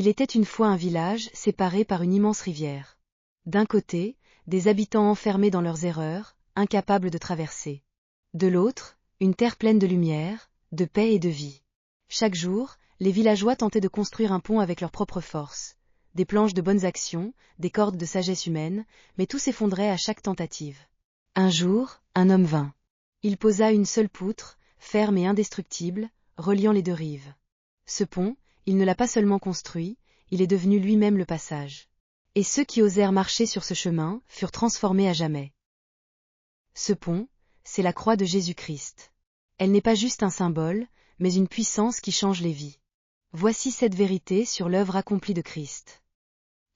Il était une fois un village séparé par une immense rivière. D'un côté, des habitants enfermés dans leurs erreurs, incapables de traverser. De l'autre, une terre pleine de lumière, de paix et de vie. Chaque jour, les villageois tentaient de construire un pont avec leurs propres forces. Des planches de bonnes actions, des cordes de sagesse humaine, mais tout s'effondrait à chaque tentative. Un jour, un homme vint. Il posa une seule poutre, ferme et indestructible, reliant les deux rives. Ce pont, il ne l'a pas seulement construit, il est devenu lui-même le passage. Et ceux qui osèrent marcher sur ce chemin furent transformés à jamais. Ce pont, c'est la croix de Jésus-Christ. Elle n'est pas juste un symbole, mais une puissance qui change les vies. Voici cette vérité sur l'œuvre accomplie de Christ.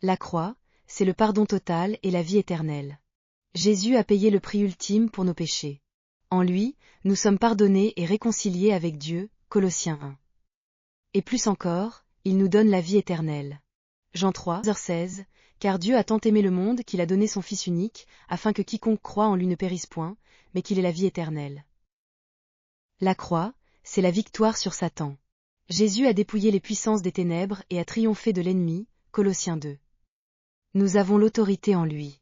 La croix, c'est le pardon total et la vie éternelle. Jésus a payé le prix ultime pour nos péchés. En lui, nous sommes pardonnés et réconciliés avec Dieu, Colossiens 1. Et plus encore, il nous donne la vie éternelle. Jean 3, 16, car Dieu a tant aimé le monde qu'il a donné son Fils unique, afin que quiconque croit en lui ne périsse point, mais qu'il ait la vie éternelle. La croix, c'est la victoire sur Satan. Jésus a dépouillé les puissances des ténèbres et a triomphé de l'ennemi, Colossiens 2. Nous avons l'autorité en lui.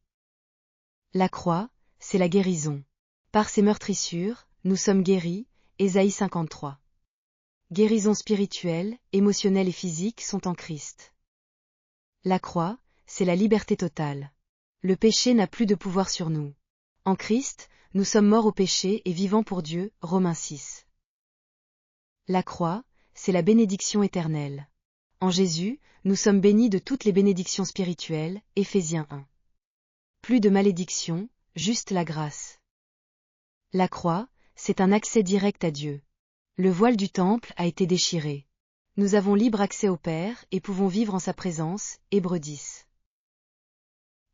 La croix, c'est la guérison. Par ses meurtrissures, nous sommes guéris, Ésaïe 53. Guérison spirituelle, émotionnelle et physique sont en Christ. La croix, c'est la liberté totale. Le péché n'a plus de pouvoir sur nous. En Christ, nous sommes morts au péché et vivants pour Dieu, Romains 6. La croix, c'est la bénédiction éternelle. En Jésus, nous sommes bénis de toutes les bénédictions spirituelles, Éphésiens 1. Plus de malédiction, juste la grâce. La croix, c'est un accès direct à Dieu. Le voile du temple a été déchiré. Nous avons libre accès au Père et pouvons vivre en sa présence, Hébreux 10.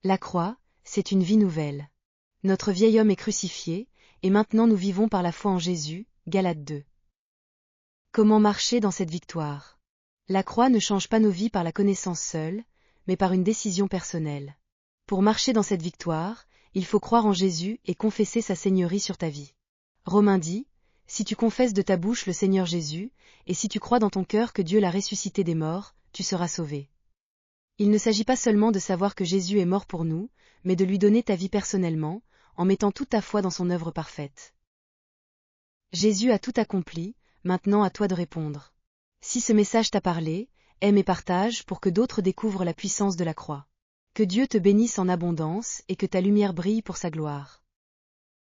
La croix, c'est une vie nouvelle. Notre vieil homme est crucifié, et maintenant nous vivons par la foi en Jésus, Galates 2. Comment marcher dans cette victoire? La croix ne change pas nos vies par la connaissance seule, mais par une décision personnelle. Pour marcher dans cette victoire, il faut croire en Jésus et confesser sa seigneurie sur ta vie. Romains dit, si tu confesses de ta bouche le Seigneur Jésus, et si tu crois dans ton cœur que Dieu l'a ressuscité des morts, tu seras sauvé. Il ne s'agit pas seulement de savoir que Jésus est mort pour nous, mais de lui donner ta vie personnellement, en mettant toute ta foi dans son œuvre parfaite. Jésus a tout accompli, maintenant à toi de répondre. Si ce message t'a parlé, aime et partage pour que d'autres découvrent la puissance de la croix. Que Dieu te bénisse en abondance et que ta lumière brille pour sa gloire.